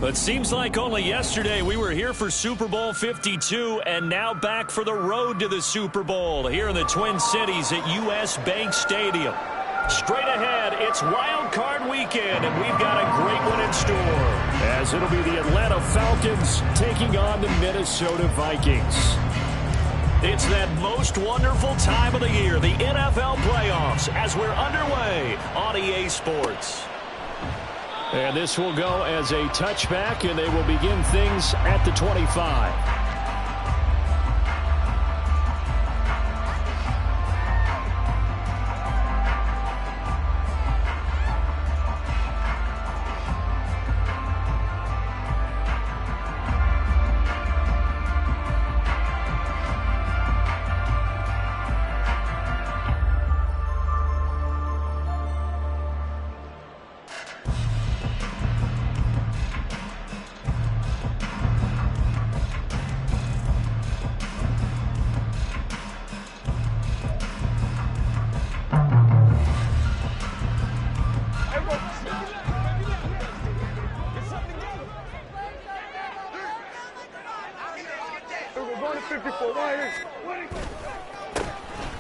It seems like only yesterday we were here for Super Bowl 52 and now back for the road to the Super Bowl here in the Twin Cities at US Bank Stadium. Straight ahead, it's Wild Card Weekend, and we've got a great one in store. As it'll be the Atlanta Falcons taking on the Minnesota Vikings. It's that most wonderful time of the year, the NFL playoffs, as we're underway on EA Sports. And this will go as a touchback, and they will begin things at the 25.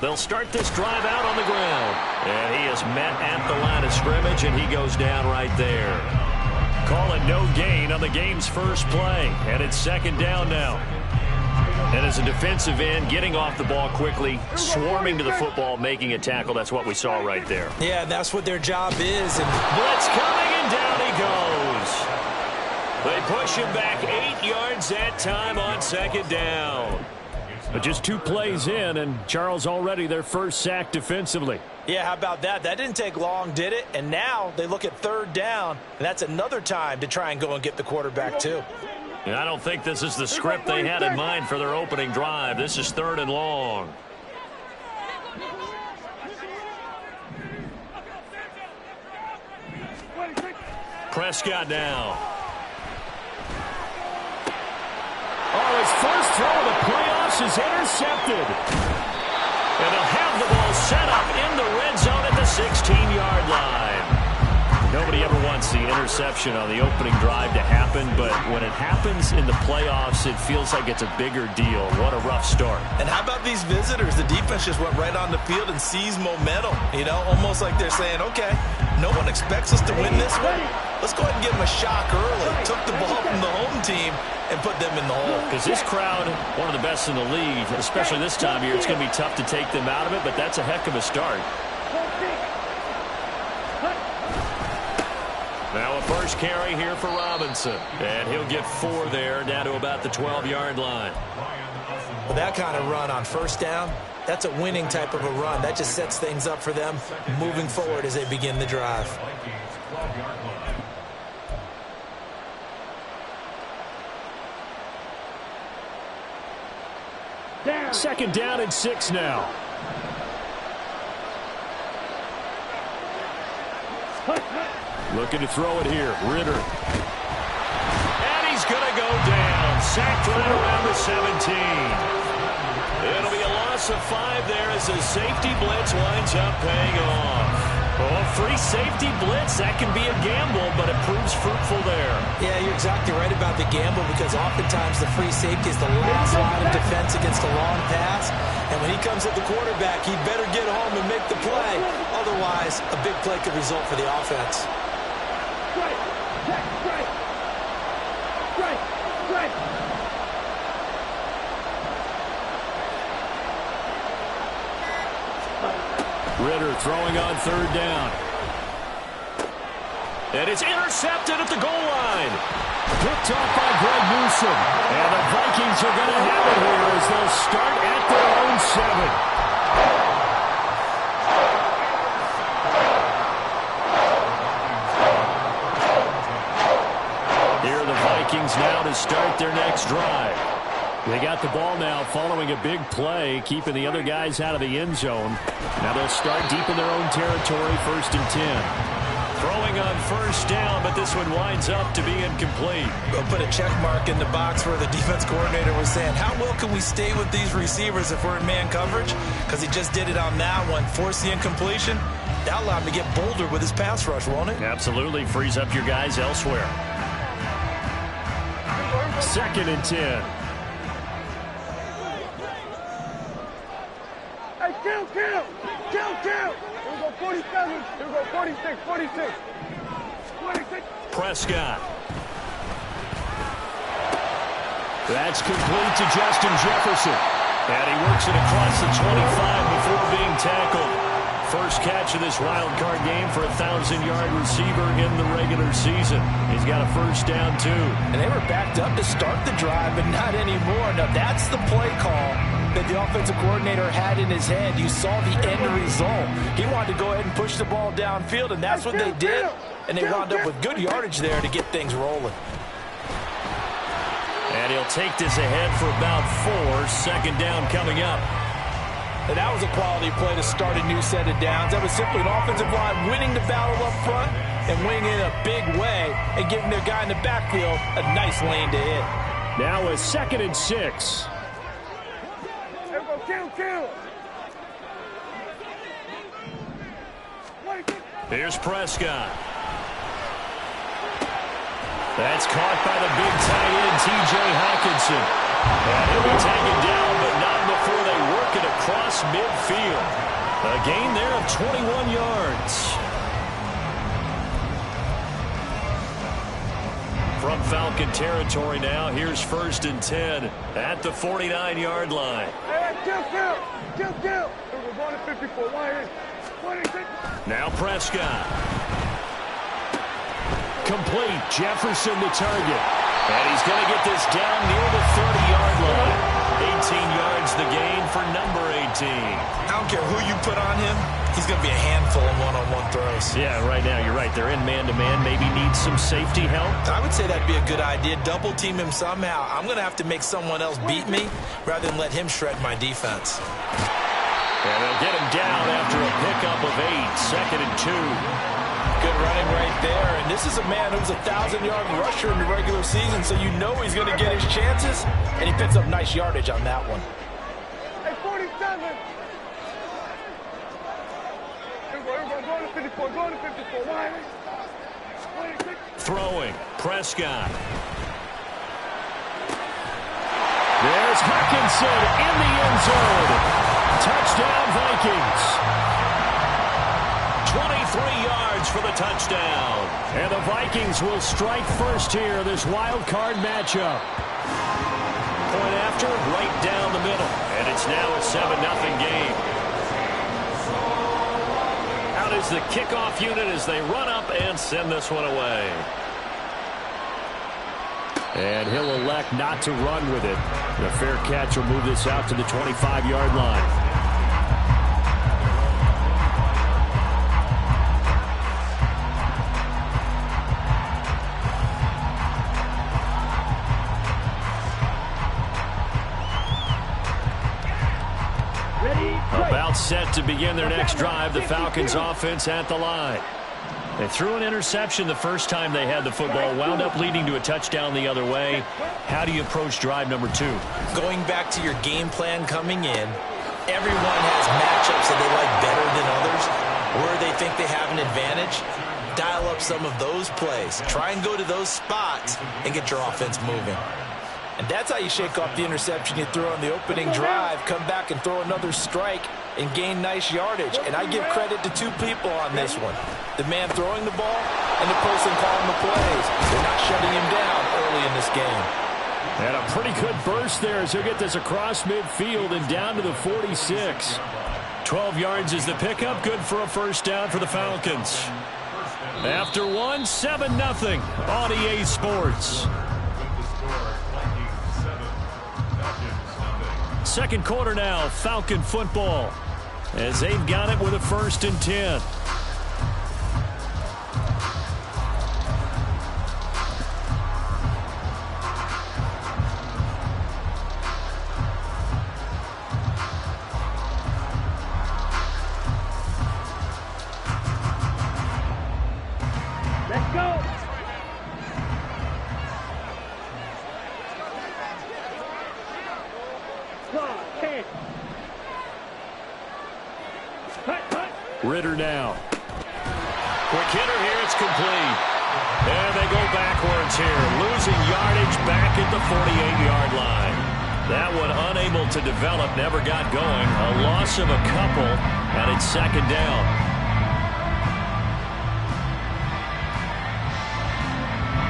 They'll start this drive out on the ground. And he is met at the line of scrimmage, and he goes down right there. Call it no gain on the game's first play. And it's second down now. And as a defensive end, getting off the ball quickly, swarming to the football, making a tackle. That's what we saw right there. Yeah, that's what their job is. And blitz coming, and down he goes. They push him back 8 yards that time on second down. But just 2 plays in, and Charles already their first sack defensively. Yeah, how about that? That didn't take long, did it? And now they look at third down, and that's another time to try and go and get the quarterback too. I don't think this is the script they had in mind for their opening drive. This is 3rd and long. Prescott now. Oh, his first throw of the playoffs is intercepted. And they'll have the ball set up in the red zone at the 16-yard line. Nobody ever wants the interception on the opening drive to happen, but when it happens in the playoffs, it feels like it's a bigger deal. What a rough start. And how about these visitors? The defense just went right on the field and seized momentum. You know, almost like they're saying, okay, no one expects us to win this one. Let's go ahead and give them a shock early. Took the ball from the home team and put them in the hole. Because this crowd, one of the best in the league, especially this time of year, it's going to be tough to take them out of it, but that's a heck of a start. Now a first carry here for Robinson. And he'll get 4 there, down to about the 12-yard line. Well, that kind of run on first down, that's a winning type of a run. That just sets things up for them moving forward as they begin the drive. Second down and 6 now. Looking to throw it here. Ritter. And he's going to go down. Sacked right around the 17. It'll be a loss of 5 there as the safety blitz winds up paying off. Oh, free safety blitz, that can be a gamble, but it proves fruitful there. Yeah, you're exactly right about the gamble, because oftentimes the free safety is the last line of defense against a long pass. And when he comes at the quarterback, he better get home and make the play. Otherwise, a big play could result for the offense. Ritter throwing on third down. And it's intercepted at the goal line. Picked off by Greg Newsome. And the Vikings are going to have it here as they'll start at their own 7. Here are the Vikings now to start their next drive. They got the ball now following a big play, keeping the other guys out of the end zone. Now they'll start deep in their own territory, 1st and 10. Throwing on first down, but this one winds up to be incomplete. We'll put a check mark in the box where the defense coordinator was saying, how well can we stay with these receivers if we're in man coverage? Because he just did it on that one, forced the incompletion. That'll allow him to get bolder with his pass rush, won't it? Absolutely, frees up your guys elsewhere. 2nd and 10. Hey, kill. Here we go, 47. Here we go, 46. 26. Prescott. That's complete to Justin Jefferson. And he works it across the 25 before being tackled. First catch of this wild card game for a 1,000-yard receiver in the regular season. He's got a first down, too. And they were backed up to start the drive, but not anymore. Now, that's the play call that the offensive coordinator had in his head. You saw the end result. He wanted to go ahead and push the ball downfield, and that's what they did. And they wound up with good yardage there to get things rolling. And he'll take this ahead for about 4. Second down coming up. And that was a quality play to start a new set of downs. That was simply an offensive line winning the battle up front and winning in a big way and giving their guy in the backfield a nice lane to hit. Now a 2nd and 6. Here we go, kill. Here's Prescott. That's caught by the big tight end, T.J. Hawkinson. And he'll be taken down, but not before they work it across midfield. A gain there of 21 yards. From Falcon territory now, here's 1st and 10 at the 49-yard line. Hey, kill. Here we're going to 54. 26. Now Prescott. Complete. Jefferson to target. And he's going to get this down near the 30-yard line. 18 yards the gain for number 18. I don't care who you put on him. He's going to be a handful of one-on-one throws. Yeah, right now, you're right. They're in man-to-man. Maybe needs some safety help. I would say that'd be a good idea. Double team him somehow. I'm going to have to make someone else beat me rather than let him shred my defense. And they'll get him down after a pickup of 8. 2nd and 2. Good running right there. And this is a man who's a 1,000-yard rusher in the regular season, so you know he's going to get his chances. And he picks up nice yardage on that one. Hey, 47. Here we go, going to 54. 26. Throwing. Prescott. There's Hawkinson in the end zone. Touchdown, Vikings. 23 yards for the touchdown. And the Vikings will strike first here, this wild card matchup. Point after, right down the middle. And it's now a 7-0 game. Out is the kickoff unit as they run up and send this one away. And he'll elect not to run with it. The fair catch will move this out to the 25-yard line. About set to begin their next drive. The Falcons offense at the line. They threw an interception the first time they had the football, wound up leading to a touchdown the other way. How do you approach drive number 2? Going back to your game plan coming in, everyone has matchups that they like better than others, where they think they have an advantage. Dial up some of those plays. Try and go to those spots and get your offense moving. And that's how you shake off the interception you threw on the opening drive, come back and throw another strike and gain nice yardage. And I give credit to 2 people on this one. The man throwing the ball and the person calling the plays. They're not shutting him down early in this game. And a pretty good burst there as he'll get this across midfield and down to the 46. 12 yards is the pickup. Good for a first down for the Falcons. After one, 7-0 on EA Sports. Second quarter now, Falcon football, as they've got it with a 1st and 10. Let's go. Ritter now. Quick hitter here, it's complete. And they go backwards here, losing yardage back at the 48-yard line. That one unable to develop, never got going. A loss of a couple, and it's second down.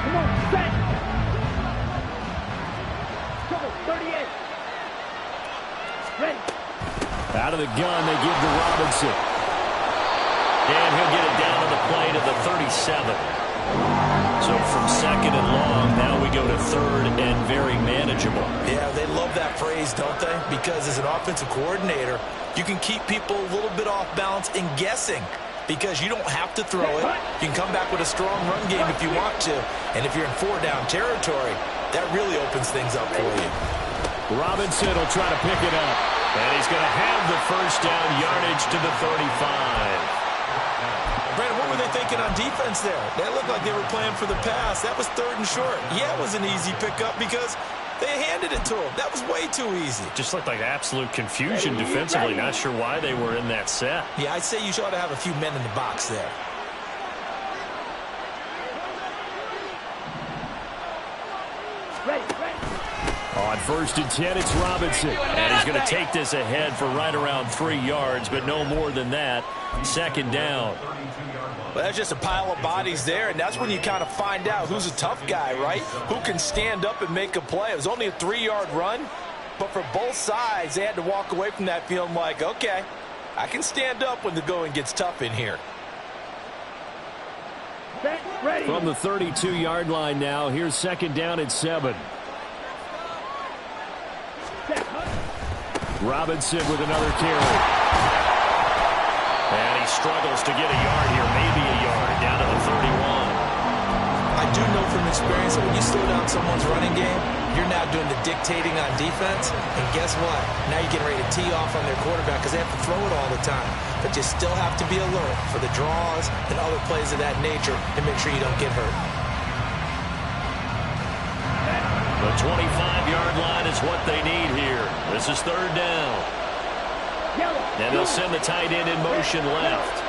Come on, set. Trouble, 38. Ready. Out of the gun, they give to Robinson. And he'll get it down on the play to the 37. So from second and long, now we go to third and very manageable. Yeah, they love that phrase, don't they? Because as an offensive coordinator, you can keep people a little bit off balance and guessing because you don't have to throw it. You can come back with a strong run game if you want to. And if you're in four-down territory, that really opens things up for you. Robinson will try to pick it up. And he's going to have the first down yardage to the 35. Brandon, what were they thinking on defense there? They looked like they were playing for the pass. That was third and short. Yeah, it was an easy pickup because they handed it to him. That was way too easy. Just looked like absolute confusion defensively. Not sure why they were in that set. Yeah, I'd say you ought to have a few men in the box there. On first and 10, it's Robinson. And he's going to take this ahead for right around 3 yards, but no more than that. Second down. Well, that's just a pile of bodies there, and that's when you kind of find out who's a tough guy, right? Who can stand up and make a play. It was only a 3-yard run, but for both sides, they had to walk away from that feeling like, okay, I can stand up when the going gets tough in here. From the 32-yard line now, here's second down at 7. Robinson with another carry. And he struggles to get a yard here, maybe a yard, down to the 31. I do know from experience that when you slow down someone's running game, you're now doing the dictating on defense. And guess what? Now you're getting ready to tee off on their quarterback because they have to throw it all the time. But you still have to be alert for the draws and other plays of that nature and make sure you don't get hurt. The 25-yard line is what they need here. This is third down. And they'll send the tight end in motion left.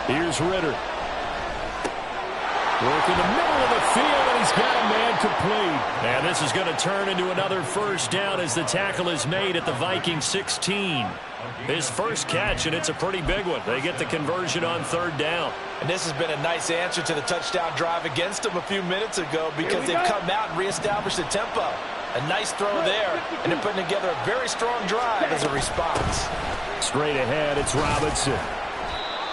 Here's Ritter. Work in the middle of the field, and he's got a man complete. And this is going to turn into another first down as the tackle is made at the Vikings 16. His first catch, and it's a pretty big one. They get the conversion on third down. And this has been a nice answer to the touchdown drive against them a few minutes ago because they've come out and reestablished the tempo. A nice throw there, and they're putting together a very strong drive as a response. Straight ahead, it's Robinson.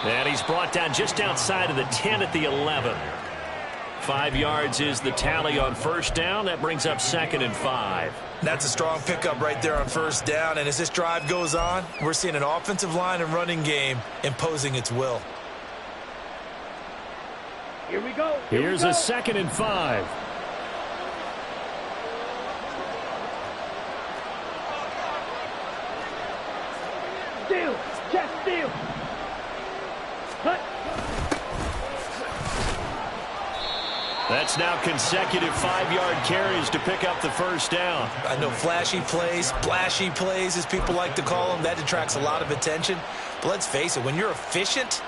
And he's brought down just outside of the 10 at the 11. 5 yards is the tally on first down. That brings up second and 5. That's a strong pickup right there on first down. And as this drive goes on, we're seeing an offensive line and running game imposing its will. Here we go. Here's a second and 5. Steal. Chest steal. Cut. That's now consecutive 5-yard carries to pick up the first down. I know flashy plays, splashy plays, as people like to call them, that attracts a lot of attention. But let's face it, when you're efficient,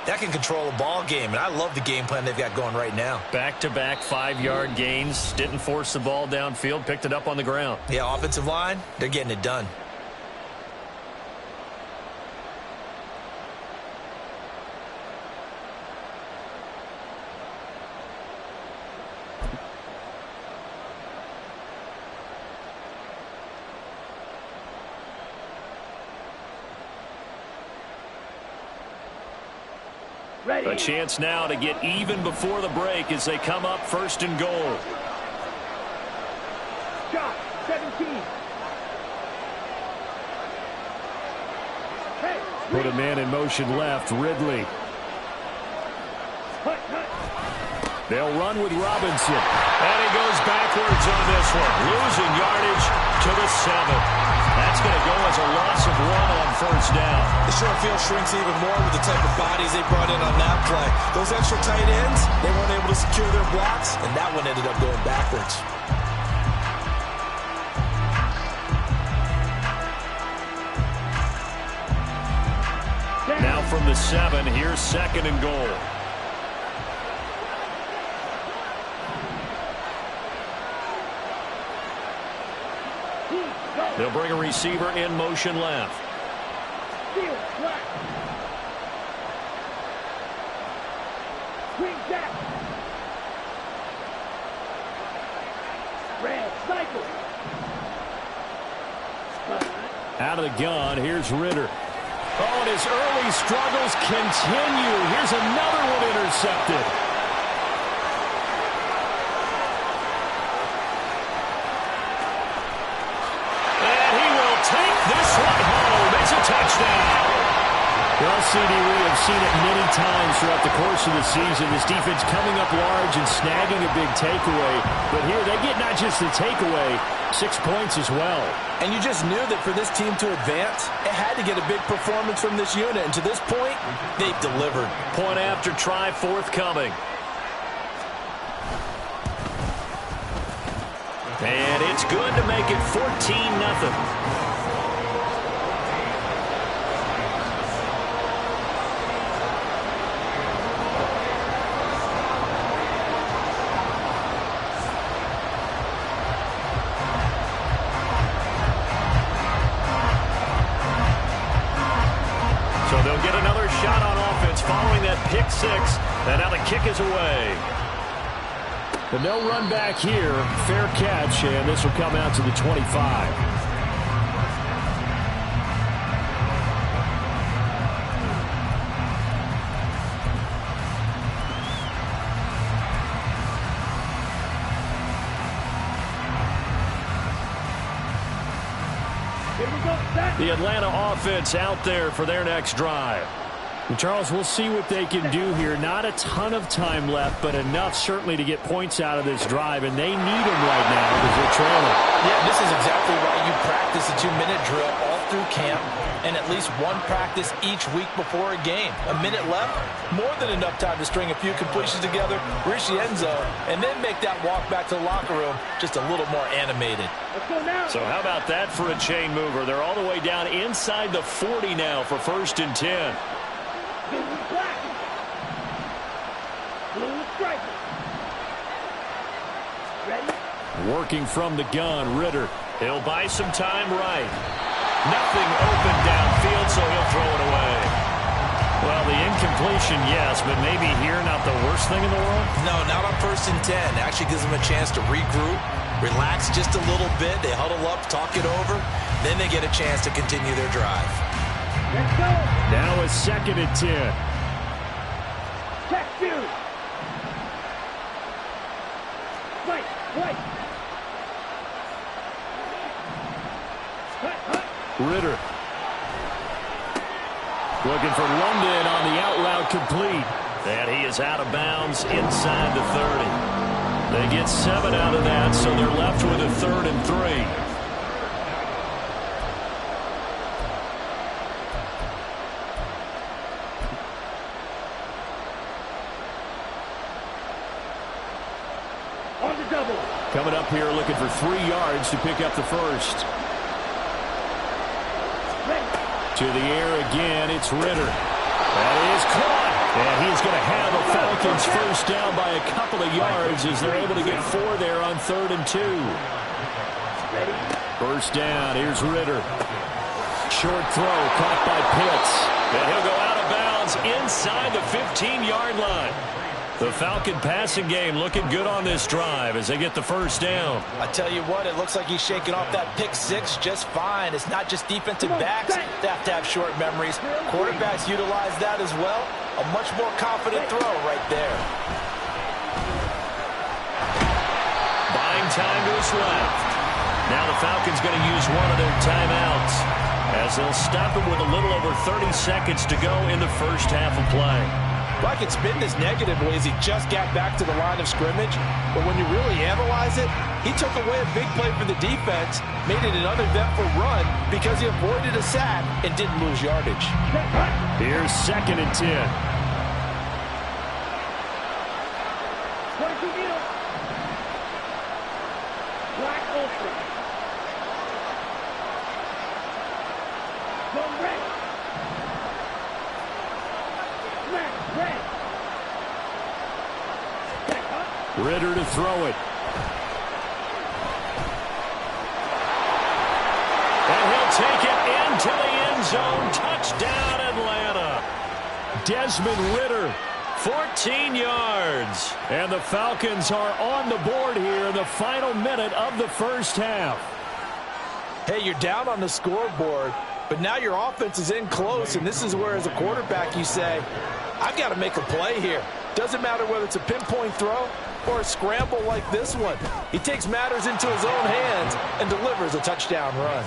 that can control a ball game. And I love the game plan they've got going right now. Back-to-back 5-yard gains. Didn't force the ball downfield. Picked it up on the ground. Yeah, offensive line, they're getting it done. A chance now to get even before the break as they come up first and goal. Shot. 17. Hey. Put a man in motion left, Ridley. Cut, cut. They'll run with Robinson. And he goes backwards on this one, losing yardage to the 7. That's going to go as a loss of 1 on first down. The short field shrinks even more with the type of bodies they brought in on that play. Those extra tight ends, they weren't able to secure their blocks, and that one ended up going backwards. from the 7. Here's 2nd and goal. They'll bring a receiver in motion left. Out of the gun, here's Ritter. Oh, and his early struggles continue. Here's another one intercepted. And he will take this one home. It's a touchdown. Well, CD, we have seen it many times throughout the course of the season. This defense coming up large and snagging a big takeaway. But here they get not just the takeaway, 6 points as well. And you just knew that for this team to advance, it had to get a big performance from this unit. And to this point, they've delivered. Point after try forthcoming. And it's good to make it 14-0. Pick 6, and now the kick is away. But no run back here. Fair catch, and this will come out to the 25. The Atlanta offense out there for their next drive. And Charles, we'll see what they can do here. Not a ton of time left, but enough certainly to get points out of this drive, and they need them right now because they're trailing. Yeah, this is exactly why you practice a 2-minute drill all through camp and at least one practice each week before a game. A minute left, more than enough time to string a few completions together, reach the end zone, and then make that walk back to the locker room just a little more animated. So how about that for a chain mover? They're all the way down inside the 40 now for 1st and 10. Working from the gun, Ritter. He'll buy some time right. Nothing open downfield, so he'll throw it away. Well, the incompletion, yes, but maybe here not the worst thing in the world? No, not on 1st and 10. Actually gives them a chance to regroup, relax just a little bit. They huddle up, talk it over. Then they get a chance to continue their drive. Let's go. Now a 2nd and 10. Check you. Wait. Ritter. Looking for London on the out route complete. And he is out of bounds inside the 30. They get 7 out of that, so they're left with a 3rd and 3. Coming up here looking for 3 yards to pick up the 1st. To the air again, it's Ritter. That is caught. And he's going to have the Falcons 1st down by a couple of yards as they're able to get 4 there on 3rd and 2. 1st down, here's Ritter. Short throw caught by Pitts. And he'll go out of bounds inside the 15-yard line. The Falcon passing game looking good on this drive as they get the 1st down. I tell you what, it looks like he's shaking off that pick 6 just fine. It's not just defensive backs that have to have short memories. Quarterbacks utilize that as well. A much more confident throw right there. Buying time goes left. Now the Falcons going to use one of their timeouts as they'll stop him with a little over 30 seconds to go in the 1st half of play. Well, I can spin this negatively as he just got back to the line of scrimmage. But when you really analyze it, he took away a big play for the defense, made it an uneventful run because he avoided a sack and didn't lose yardage. Here's 2nd and 10. Black Ultra. Go red. Ritter to throw it. And he'll take it into the end zone. Touchdown, Atlanta. Desmond Ritter. 14 yards. And the Falcons are on the board here in the final minute of the first half. Hey, you're down on the scoreboard, but now your offense is in close, and this is where, as a quarterback, you say, I've got to make a play here. Doesn't matter whether it's a pinpoint throw or a scramble like this one. He takes matters into his own hands and delivers a touchdown run.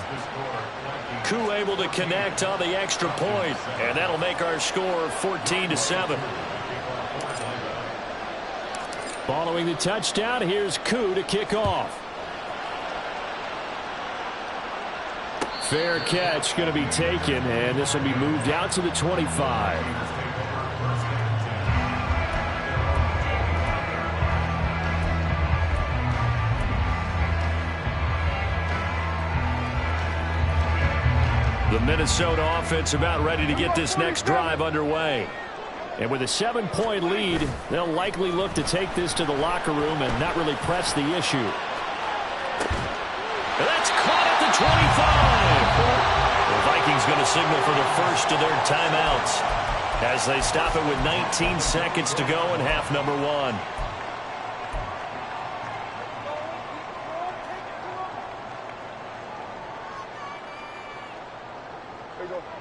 Koo able to connect on the extra point, and that'll make our score 14-7. Following the touchdown, here's Koo to kick off. Fair catch going to be taken, and this will be moved out to the 25. The Minnesota offense about ready to get this next drive underway. And with a 7-point lead, they'll likely look to take this to the locker room and not really press the issue. That's caught at the 25. The Vikings going to signal for the first of their timeouts as they stop it with 19 seconds to go in half number 1.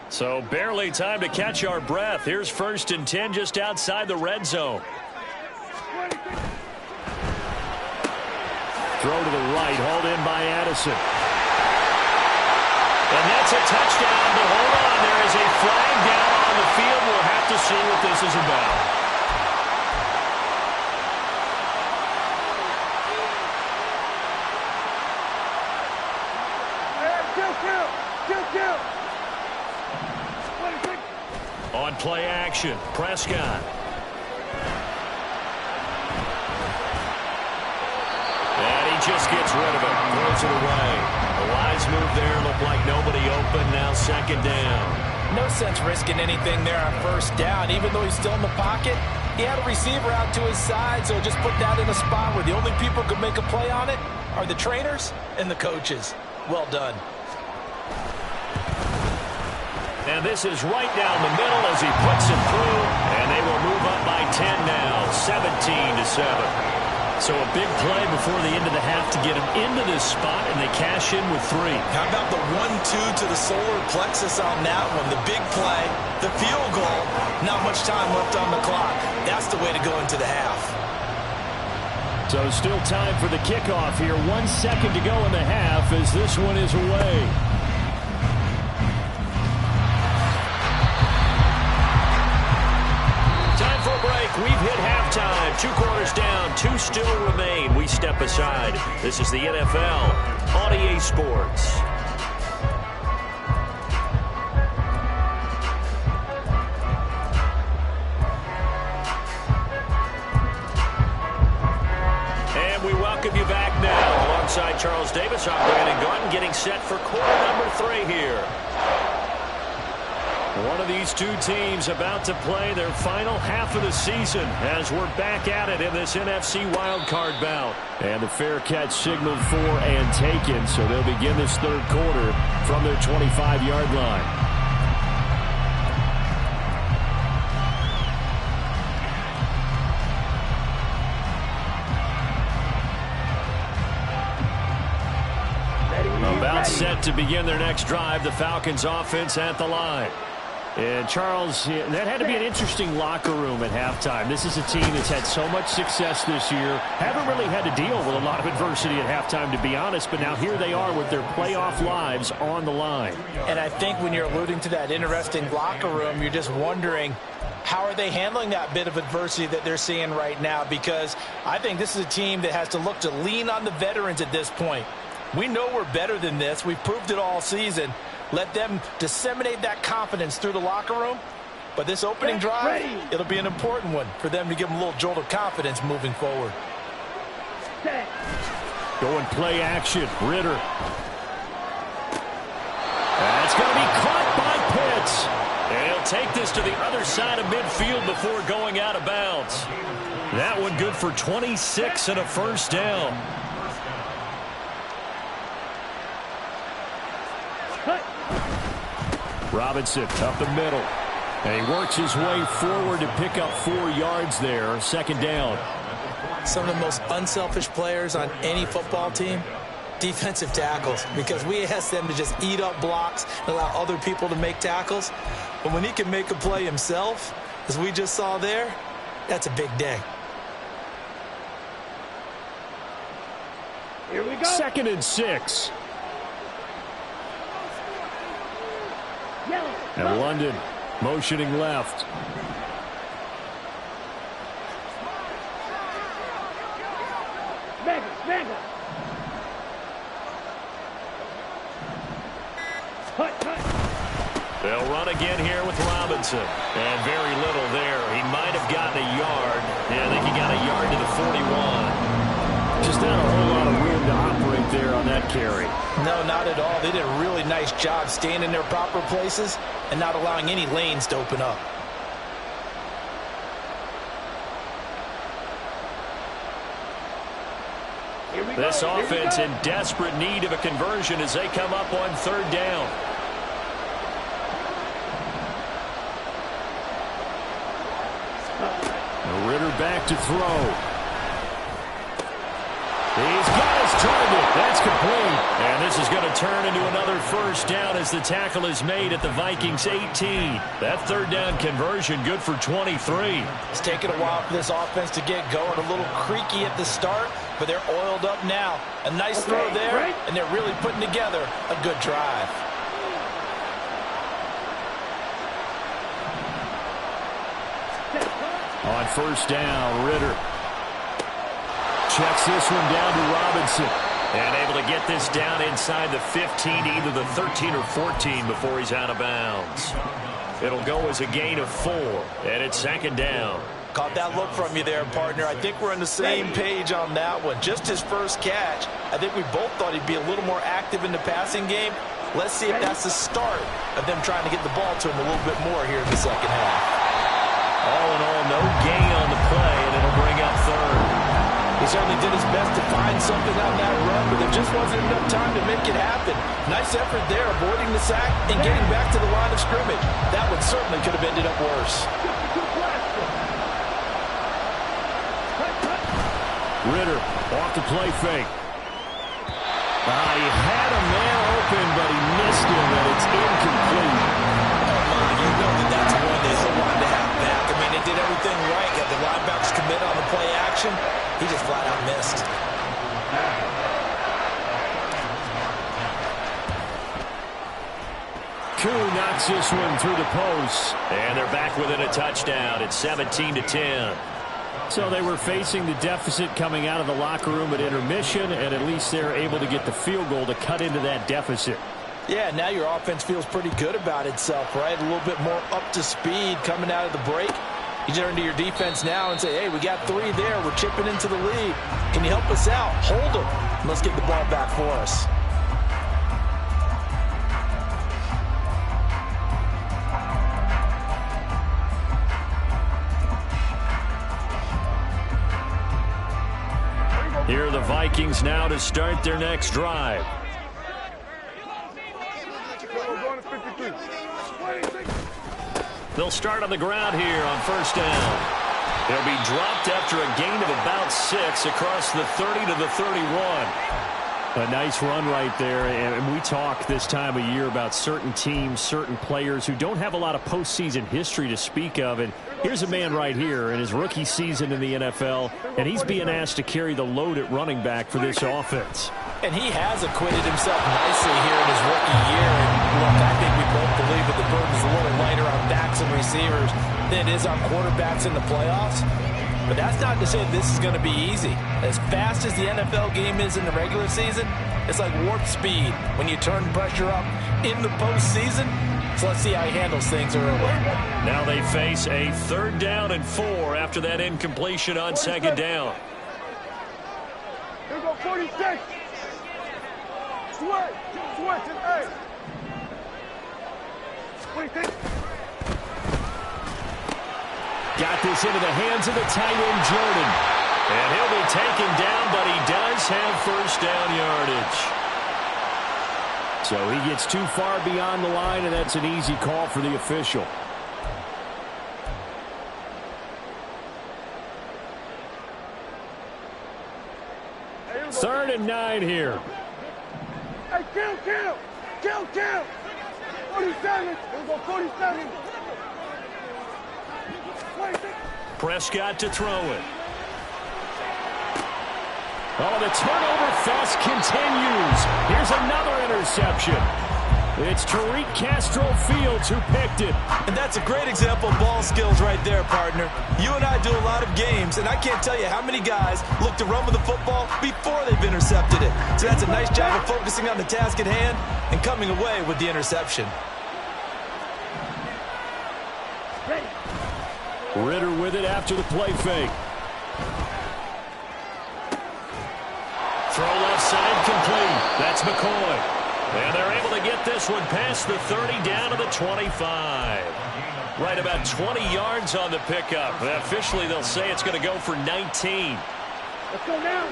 So barely time to catch our breath. Here's 1st and 10 just outside the red zone. Throw to the right, hauled in by Addison. And that's a touchdown, but hold on. There is a flag down on the field. We'll have to see what this is about. On play action, Prescott. And he just gets rid of it. Throws it away. A wise move there. Looked like nobody open. Now 2nd down. No sense risking anything there on 1st down. Even though he's still in the pocket, he had a receiver out to his side, so just put that in a spot where the only people who could make a play on it are the trainers and the coaches. Well done. And this is right down the middle as he puts it through. And they will move up by 10 now, 17-7. So a big play before the end of the half to get him into this spot, and they cash in with 3. How about the 1-2 to the solar plexus on that one? The big play, the field goal, not much time left on the clock. That's the way to go into the half. So still time for the kickoff here. 1 second to go in the half as this one is away. We've hit halftime. 2 quarters down. 2 still remain. We step aside. This is the NFL on EA Sports. And we welcome you back now. Alongside Charles Davis, I'm Brandon Gordon, getting set for quarter number 3 here. One of these two teams about to play their final half of the season as we're back at it in this NFC wildcard bout. And the fair catch signaled for and taken, so they'll begin this 3rd quarter from their 25-yard line. About set to begin their next drive, the Falcons offense at the line. And, Charles, that had to be an interesting locker room at halftime. This is a team that's had so much success this year. Haven't really had to deal with a lot of adversity at halftime, to be honest. But now here they are with their playoff lives on the line. And I think when you're alluding to that interesting locker room, you're just wondering, how are they handling that bit of adversity that they're seeing right now? Because I think this is a team that has to look to lean on the veterans at this point. We know we're better than this. We've proved it all season. Let them disseminate that confidence through the locker room. But this opening drive, it'll be an important one for them to give them a little jolt of confidence moving forward. Going play action, Ritter. That's going to be caught by Pitts. And he'll take this to the other side of midfield before going out of bounds. That one good for 26 and a first down. Robinson up the middle. And he works his way forward to pick up 4 yards there. Second down. Some of the most unselfish players on any football team, defensive tackles, because we ask them to just eat up blocks and allow other people to make tackles. But when he can make a play himself, as we just saw there, that's a big day. Here we go. 2nd and 6. And London motioning left. They'll run again here with Robinson. And very little there. He might have gotten a yard. Yeah, I think he got a yard to the 41. Just not a whole lot of room to operate there on that carry. No, not at all. They did a really nice job staying in their proper places and not allowing any lanes to open up. This offense in desperate need of a conversion as they come up on 3rd down. Ritter back to throw. He's got his target. That's complete. And this is going to turn into another first down as the tackle is made at the Vikings 18. That 3rd down conversion good for 23. It's taken a while for this offense to get going. A little creaky at the start, but they're oiled up now. A nice throw there, and they're really putting together a good drive. On 1st down, Ritter checks this one down to Robinson. And able to get this down inside the 15, either the 13 or 14 before he's out of bounds. It'll go as a gain of 4, and it's 2nd down. Caught that look from you there, partner. I think we're on the same page on that one. Just his first catch. I think we both thought he'd be a little more active in the passing game. Let's see if that's the start of them trying to get the ball to him a little bit more here in the second half. All in all, no gain on the play, and it'll bring up 3rd. He certainly did his best to find something on that run, but there just wasn't enough time to make it happen. Nice effort there, avoiding the sack and getting back to the line of scrimmage. That one certainly could have ended up worse. Ritter off the play fake. He had a man open, but he missed him, and it's incomplete. You know that's one they wanted to have back. I mean, they did everything right. Got the linebackers committed on the play action. He just flat out missed. Koo knocks this one through the post. And they're back within a touchdown. It's 17-10. So they were facing the deficit coming out of the locker room at intermission, and at least they're able to get the field goal to cut into that deficit. Yeah, now your offense feels pretty good about itself, right? A little bit more up to speed coming out of the break. You turn to your defense now and say, hey, we got 3 there. We're chipping into the lead. Can you help us out? Hold them. And let's get the ball back for us. Here are the Vikings now to start their next drive. They'll start on the ground here on 1st down. They'll be dropped after a gain of about 6 across the 30 to the 31. A nice run right there, and we talk this time of year about certain teams, certain players who don't have a lot of postseason history to speak of, and here's a man right here in his rookie season in the NFL, and he's being asked to carry the load at running back for this offense. And he has acquitted himself nicely here in his rookie year. And look, I think we both believe that the burden's a little lighter on backs and receivers than it is on quarterbacks in the playoffs. But that's not to say this is going to be easy. As fast as the NFL game is in the regular season, it's like warp speed when you turn pressure up in the postseason. So let's see how he handles things early. Now they face a 3rd down and 4 after that incompletion on 2nd down. Here we go, 46. Switch, and 8. 26. Got this into the hands of the tight end, Jordan. And he'll be taken down, but he does have first down yardage. So he gets too far beyond the line, and that's an easy call for the official. Third and 9 here. Hey, count! 47. We'll go 47. Prescott to throw it. Oh, the turnover fest continues. Here's another interception. It's Tariq Castro Fields who picked it. And that's a great example of ball skills right there, partner. You and I do a lot of games, and I can't tell you how many guys look to run with the football before they've intercepted it. So that's a nice job of focusing on the task at hand and coming away with the interception. Ritter with it after the play fake. Throw left side complete. That's McCoy. And they're able to get this one past the 30 down to the 25. Right about 20 yards on the pickup. Officially, they'll say it's going to go for 19. Let's go now.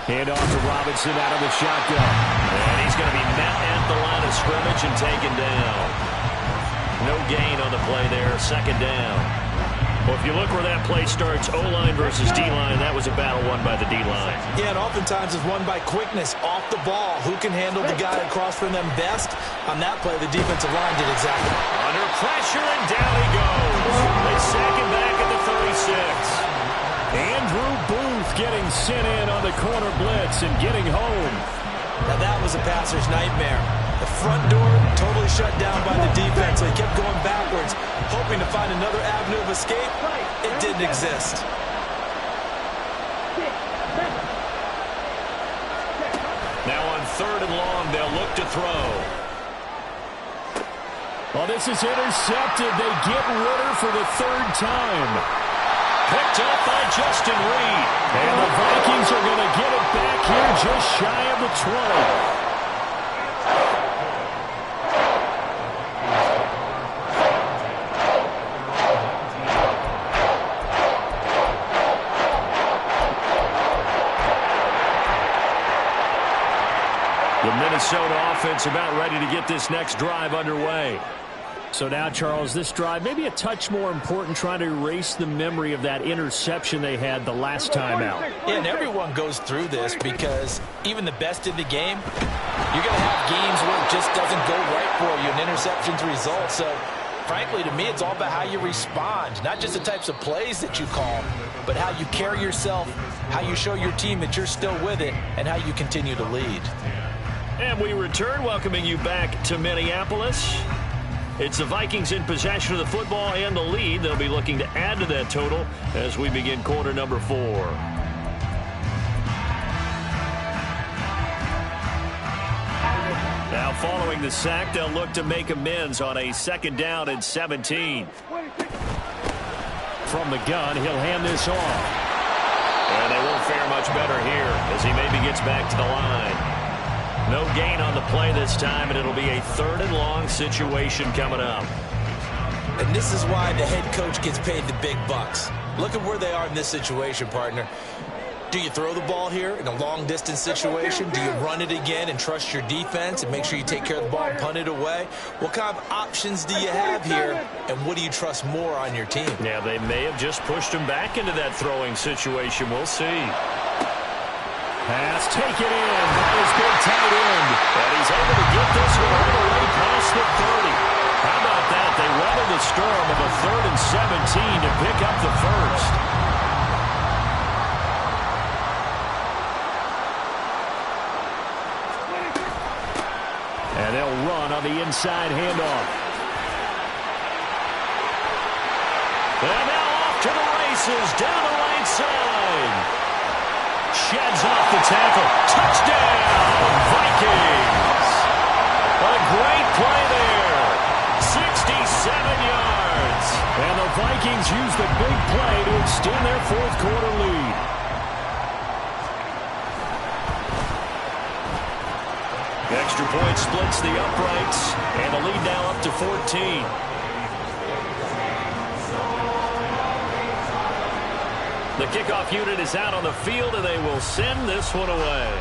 Hand off to Robinson out of the shotgun. And he's going to be met at the line of scrimmage and taken down. No gain on the play there. Second down. Well, if you look where that play starts, O-line versus D-line, that was a battle won by the D-line. Yeah, and oftentimes it's won by quickness off the ball. Who can handle the guy across from them best? On that play, the defensive line did exactly. Under pressure, and down he goes. They sack him back at the 36. Andrew Booth getting sent in on the corner blitz and getting home. Now that was a passer's nightmare. The front door totally shut down by the defense. They kept going backwards, hoping to find another avenue of escape. It didn't exist. Now on third and long, they'll look to throw. Well, this is intercepted. They get Ritter for the third time. Picked up by Justin Reed. And the Vikings are going to get it back here just shy of the 20. The Minnesota offense about ready to get this next drive underway. So now, Charles, this drive maybe a touch more important, trying to erase the memory of that interception they had the last time out. Yeah, and everyone goes through this because even the best in the game, you're going to have games where it just doesn't go right for you, and interceptions result. So, frankly, to me, it's all about how you respond, not just the types of plays that you call, but how you carry yourself, how you show your team that you're still with it, and how you continue to lead. And we return, welcoming you back to Minneapolis. It's the Vikings in possession of the football and the lead. They'll be looking to add to that total as we begin quarter number 4. Now following the sack, they'll look to make amends on a second down and 17. From the gun, he'll hand this off. And they won't fare much better here as he maybe gets back to the line. No gain on the play this time, and it'll be a third and long situation coming up. And this is why the head coach gets paid the big bucks. Look at where they are in this situation, partner. Do you throw the ball here in a long-distance situation? Do you run it again and trust your defense and make sure you take care of the ball and punt it away? What kind of options do you have here, and what do you trust more on your team? Yeah, they may have just pushed him back into that throwing situation. We'll see. Pass taken in by his big tight end. And he's able to get this one all the way past the 30. How about that? They weathered the storm of a 3rd and 17 to pick up the first. And they'll run on the inside handoff. And now off to the races down the right side. Sheds off the tackle. Touchdown, Vikings. A great play there. 67 yards. And the Vikings Vikings use the big play to extend their fourth quarter lead. The extra point splits the uprights, and the lead now up to 14. The kickoff unit is out on the field, and they will send this one away.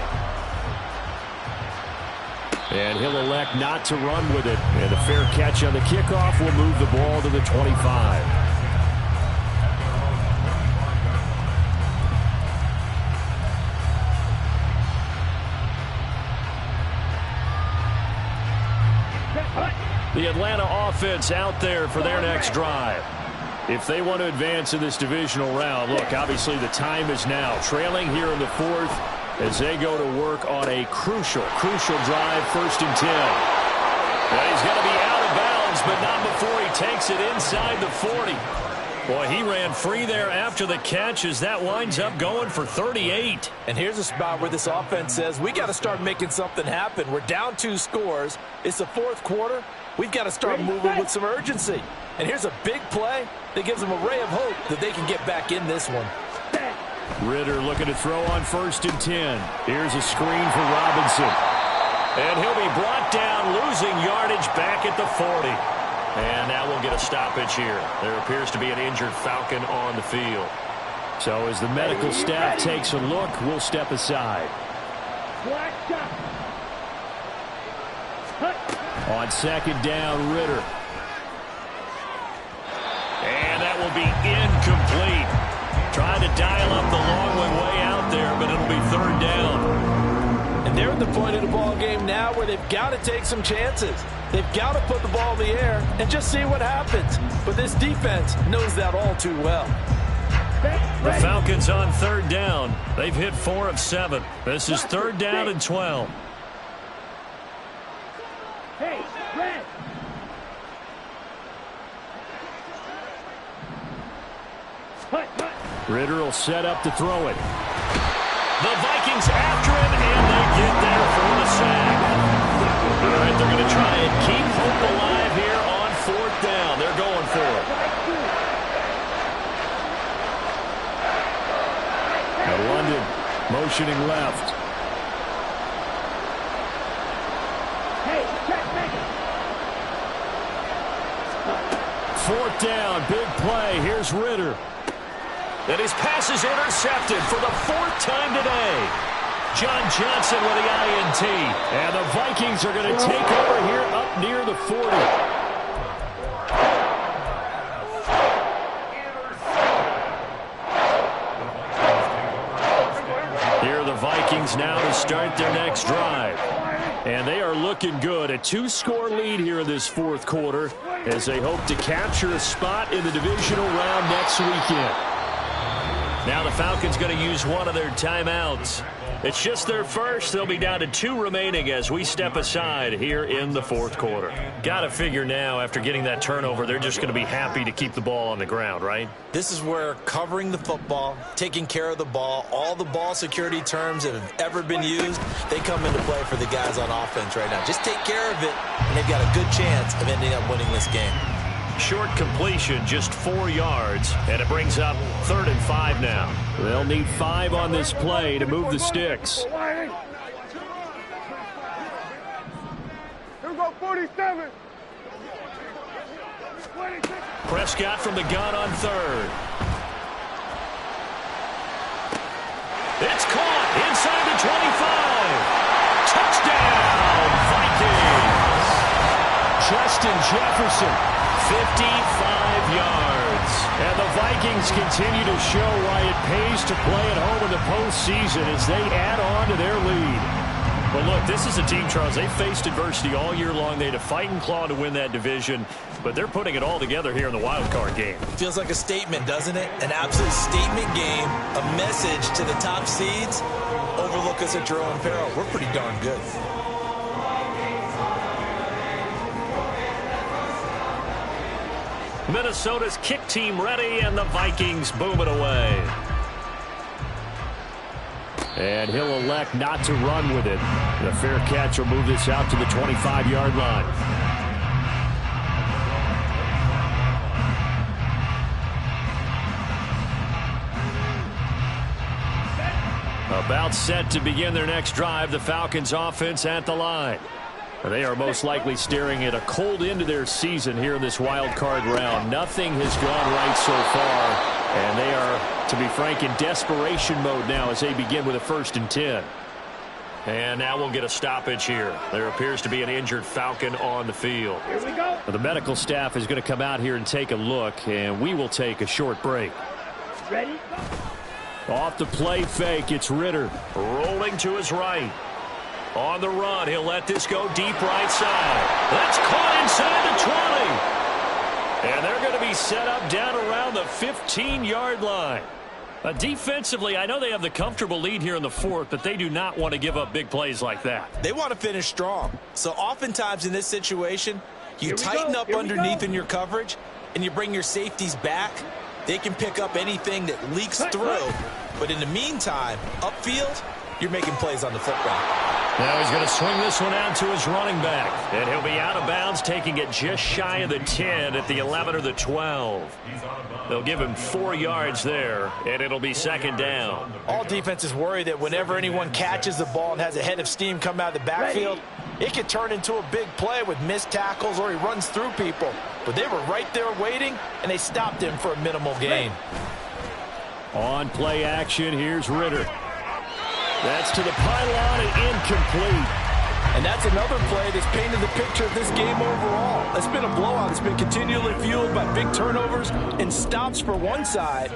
And he'll elect not to run with it. And a fair catch on the kickoff will move the ball to the 25. The Atlanta offense out there for their next drive. If they want to advance in this divisional round, look, obviously the time is now. Trailing here in the fourth as they go to work on a crucial drive, 1st and 10. And he's going to be out of bounds, but not before he takes it inside the 40. Boy, he ran free there after the catch as that winds up going for 38. And here's a spot where this offense says, we got to start making something happen. We're down 2 scores. It's the fourth quarter. We've got to start moving with some urgency. And here's a big play that gives them a ray of hope that they can get back in this one. Ritter looking to throw on 1st and 10. Here's a screen for Robinson. And he'll be brought down, losing yardage back at the 40. And now we'll get a stoppage here. There appears to be an injured Falcon on the field. So as the medical staff takes a look, we'll step aside. On 2nd down, Ritter. And that will be incomplete. Trying to dial up the long way out there, but it'll be 3rd down. And they're at the point of the ball game now where they've got to take some chances. They've got to put the ball in the air and just see what happens. But this defense knows that all too well. The Falcons on 3rd down. They've hit 4 of 7. This is 3rd down and 12. Hey, red. Ritter will set up to throw it. The Vikings after him, and they get there for the sack. All right, they're going to try and keep hope alive here on 4th down. They're going for it. Now London motioning left. Hey, check, make it. 4th down, big play. Here's Ritter. And his pass is intercepted for the 4th time today. John Johnson with the INT. And the Vikings are going to take over here up near the 40. Here are the Vikings now to start their next drive. And they are looking good. A 2-score lead here in this 4th quarter as they hope to capture a spot in the divisional round next weekend. Now the Falcons going to use one of their timeouts. It's just their first. They'll be down to 2 remaining as we step aside here in the 4th quarter. Got to figure now, after getting that turnover, they're just going to be happy to keep the ball on the ground, right? This is where covering the football, taking care of the ball, all the ball security terms that have ever been used, they come into play for the guys on offense right now. Just take care of it, and they've got a good chance of ending up winning this game. Short completion, just 4 yards, and it brings up 3rd and 5 now. They'll need 5 on this play to move the sticks. Here we go, 47. Prescott from the gun on 3rd. It's caught inside the 25. Touchdown, Vikings! Justin Jefferson. 55 yards. And the Vikings continue to show why it pays to play at home in the postseason as they add on to their lead. Well, look, this is a team, Charles. They faced adversity all year long. They had to fight and claw to win that division, but they're putting it all together here in the wild card game. Feels like a statement, doesn't it? An absolute statement game, a message to the top seeds. Overlook us at your own peril. We're pretty darn good. Minnesota's kick team ready, and the Vikings boom it away. And he'll elect not to run with it. The fair catch will move this out to the 25-yard line. About set to begin their next drive, the Falcons offense at the line. They are most likely staring at a cold end to their season here in this wild card round. Nothing has gone right so far, and they are, to be frank, in desperation mode now as they begin with a 1st and 10. And now we'll get a stoppage here. There appears to be an injured Falcon on the field. Here we go. The medical staff is going to come out here and take a look, and we will take a short break. Ready? Off the play fake, it's Ritter. Rolling to his right. On the run, he'll let this go deep right side. That's caught inside the 20. And they're going to be set up down around the 15-yard line. Defensively, I know they have the comfortable lead here in the 4th, but they do not want to give up big plays like that. They want to finish strong. So oftentimes in this situation, you tighten up underneath in your coverage, and you bring your safeties back. They can pick up anything that leaks through. But in the meantime, upfield, you're making plays on the football. Now he's going to swing this one out to his running back. And he'll be out of bounds, taking it just shy of the 10 at the 11 or the 12. They'll give him 4 yards there, and it'll be 2nd down. All defenses worry that whenever anyone catches the ball and has a head of steam come out of the backfield, it could turn into a big play with missed tackles or he runs through people. But they were right there waiting, and they stopped him for a minimal gain. On play action, here's Ritter. That's to the pylon and incomplete. And that's another play that's painted the picture of this game overall. It's been a blowout. It's been continually fueled by big turnovers and stops for one side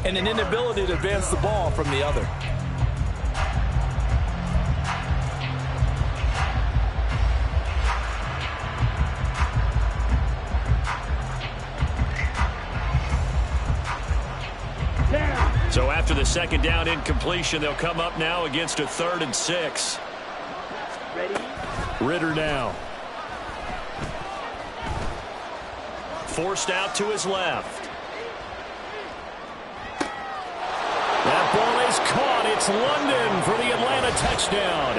and an inability to advance the ball from the other. So after the 2nd down incompletion, they'll come up now against a 3rd and 6. Ready? Ritter now. Forced out to his left. That ball is caught. It's London for the Atlanta touchdown.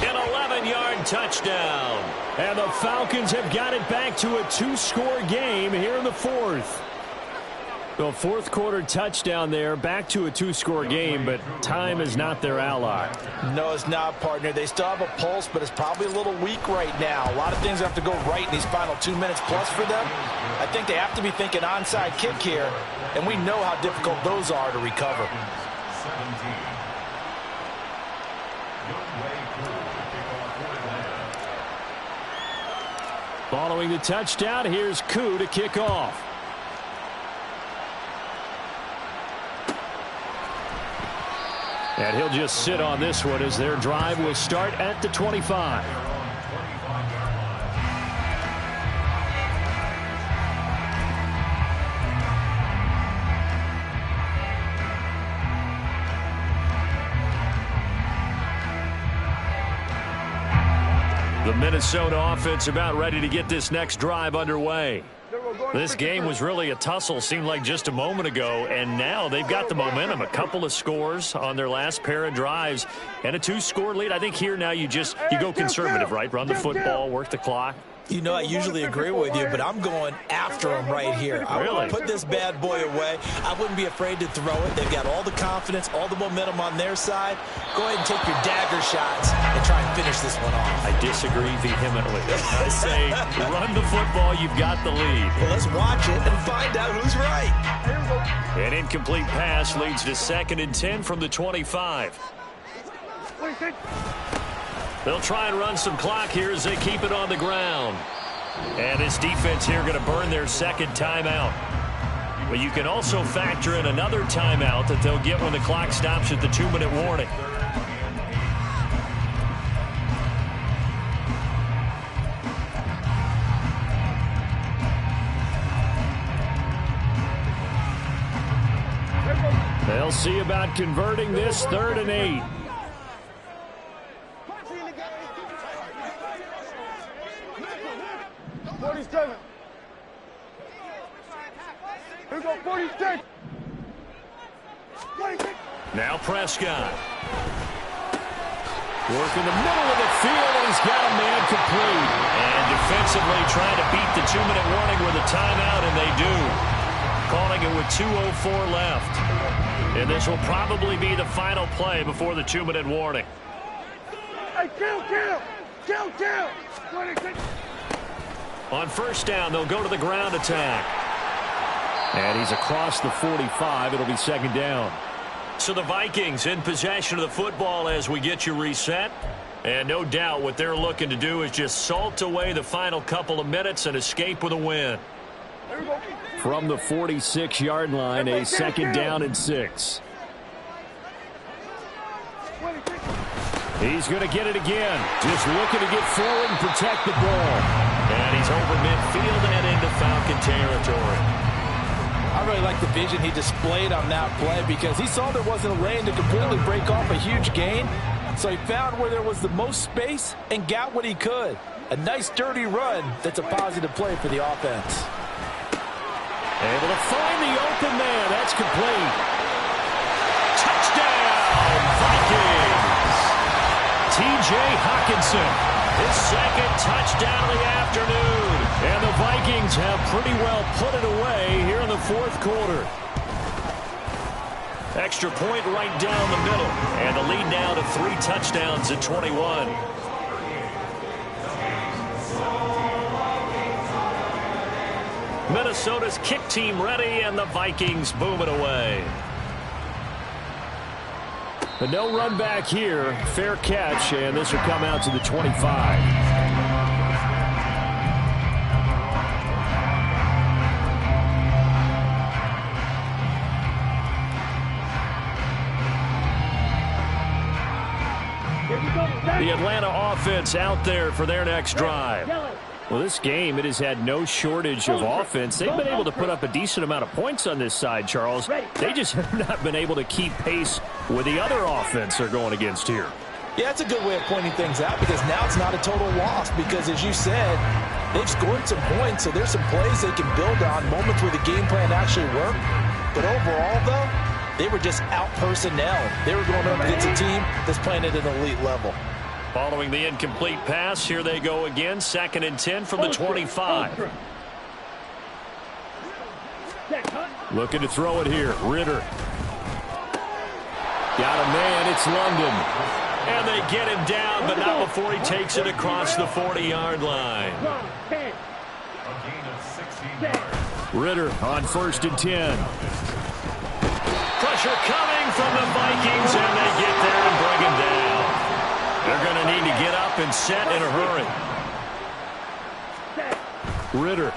An 11-yard touchdown. And the Falcons have got it back to a 2-score game here in the 4th. The 4th quarter touchdown there, back to a 2-score game, but time is not their ally. No, it's not, partner. They still have a pulse, but it's probably a little weak right now. A lot of things have to go right in these final 2 minutes plus for them. I think they have to be thinking onside kick here, and we know how difficult those are to recover. Following the touchdown, here's Koo to kick off. And he'll just sit on this one as their drive will start at the 25. The Minnesota offense about ready to get this next drive underway. This game was really a tussle, seemed like just a moment ago, and now they've got the momentum. A couple of scores on their last pair of drives and a 2-score lead. I think here now you go conservative, right? Run the football, work the clock. You know, I usually agree with you, but I'm going after him right here. I Really? will put this bad boy away. I wouldn't be afraid to throw it. They've got all the confidence, all the momentum on their side. Go ahead and take your dagger shots and try and finish this one off. I disagree vehemently. I say run the football, you've got the lead. Well, let's watch it and find out who's right. An incomplete pass leads to 2nd and 10 from the 25. They'll try and run some clock here as they keep it on the ground. And this defense here going to burn their 2nd timeout. But you can also factor in another timeout that they'll get when the clock stops at the 2-minute warning. They'll see about converting this 3rd and 8. Here we go, 46. Now Prescott. Working the middle of the field, and he's got a man complete. And defensively trying to beat the 2-minute warning with a timeout, and they do. Calling it with 2:04 left. And this will probably be the final play before the 2-minute warning. Hey, kill! 26. On first down, they'll go to the ground attack. And he's across the 45. It'll be second down. So the Vikings in possession of the football as we get you reset. And no doubt what they're looking to do is just salt away the final couple of minutes and escape with a win. From the 46-yard line, a second down and 6. He's going to get it again. Just looking to get forward and protect the ball. And he's over midfield and into Falcon territory. I really like the vision he displayed on that play because he saw there wasn't a lane to completely break off a huge gain. So he found where there was the most space and got what he could. A nice dirty run that's a positive play for the offense. Able to find the open man. That's complete. Touchdown, Vikings! T.J. Hockenson, his second touchdown of the afternoon. And the Vikings have pretty well put it away here in the fourth quarter. Extra point right down the middle. And the lead now to 3 touchdowns at 21. Minnesota's kick team ready, and the Vikings boom it away. But no run back here. Fair catch, and this will come out to the 25. The Atlanta offense out there for their next drive. Well, this game, it has had no shortage of offense. They've been able to put up a decent amount of points on this side, Charles. They just have not been able to keep pace with the other offense they're going against here. Yeah, that's a good way of pointing things out because now it's not a total loss because, as you said, they've scored some points, so there's some plays they can build on, moments where the game plan actually worked. But overall, though, they were just out-personnel. They were going up against a team that's playing at an elite level. Following the incomplete pass, here they go again. 2nd and 10 from the 25. Looking to throw it here. Ritter. Got a man. It's London. And they get him down, but not before he takes it across the 40-yard line. Ritter on 1st and 10. Pressure coming from the Vikings, and they get there and bring him down. They're going to need to get up and set in a hurry. Ritter.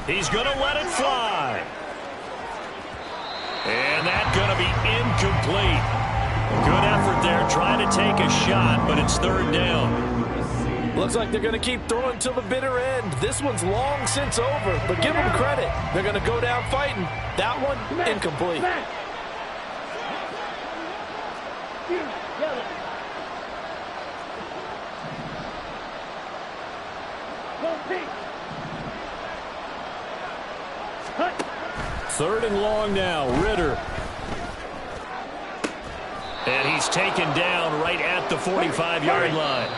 He's going to let it fly. And that's going to be incomplete. Good effort there, trying to take a shot, but it's 3rd down. Looks like they're going to keep throwing till the bitter end. This one's long since over, but give them credit. They're going to go down fighting. That one, incomplete. Third and long now. Ritter. And he's taken down right at the 45-yard line.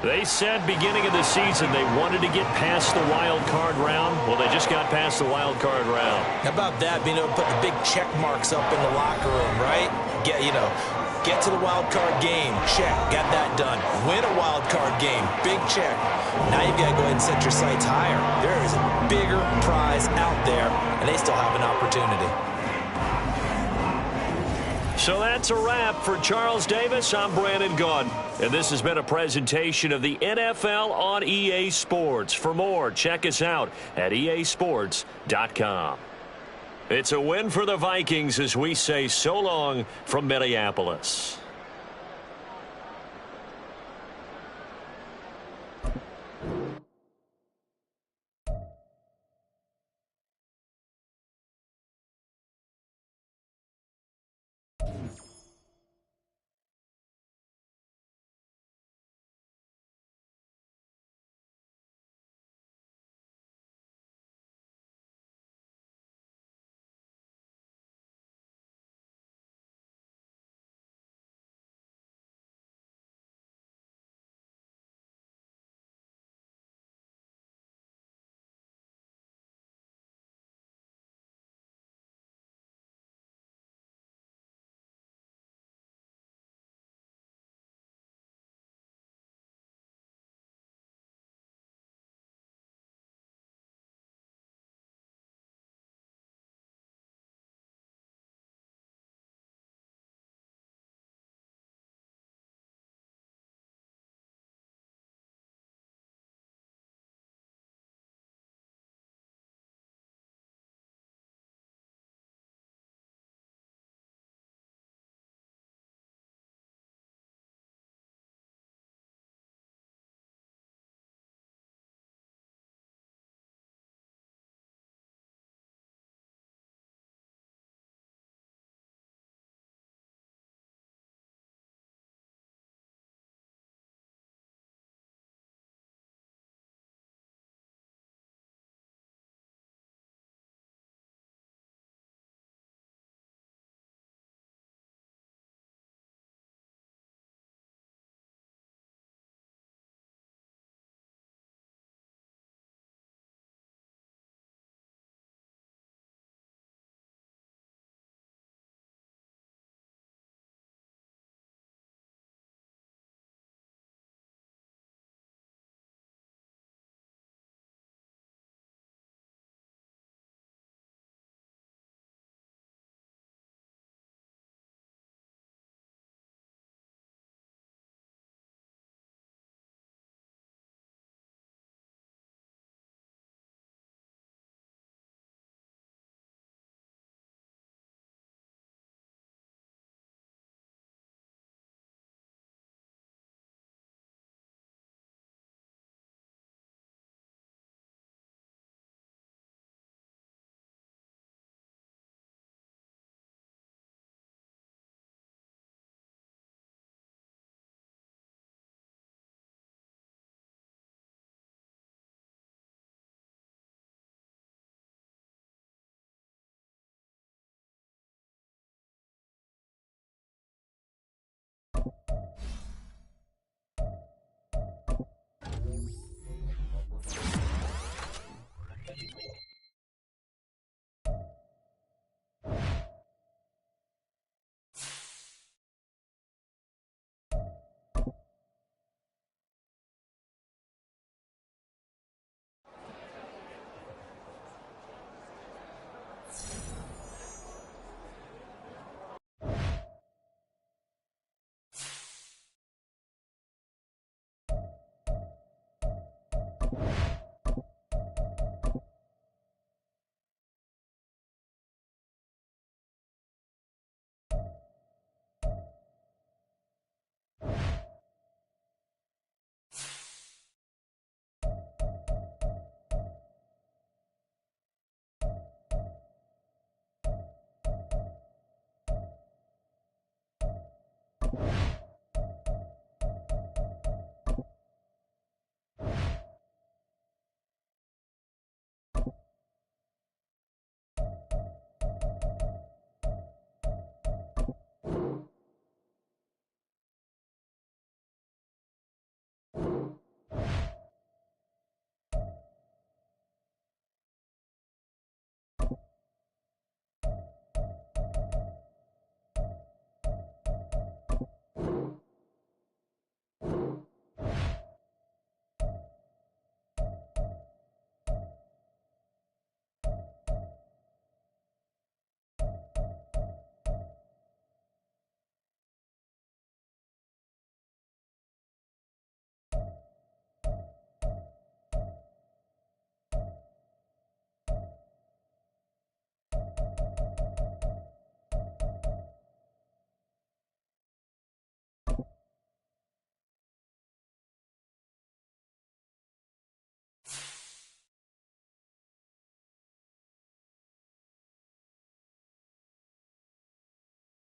They said beginning of the season they wanted to get past the wild card round. Well, they just got past the wild card round. How about that, being able to put the big check marks up in the locker room, right? Get to the wild card game. Check. Got that done. Win a wild card game. Big check. Now you've got to go ahead and set your sights higher. There is a bigger prize out there, and they still have an opportunity. So that's a wrap for Charles Davis. I'm Brandon Gaudin, and this has been a presentation of the NFL on EA Sports. For more, check us out at easports.com. It's a win for the Vikings as we say so long from Minneapolis.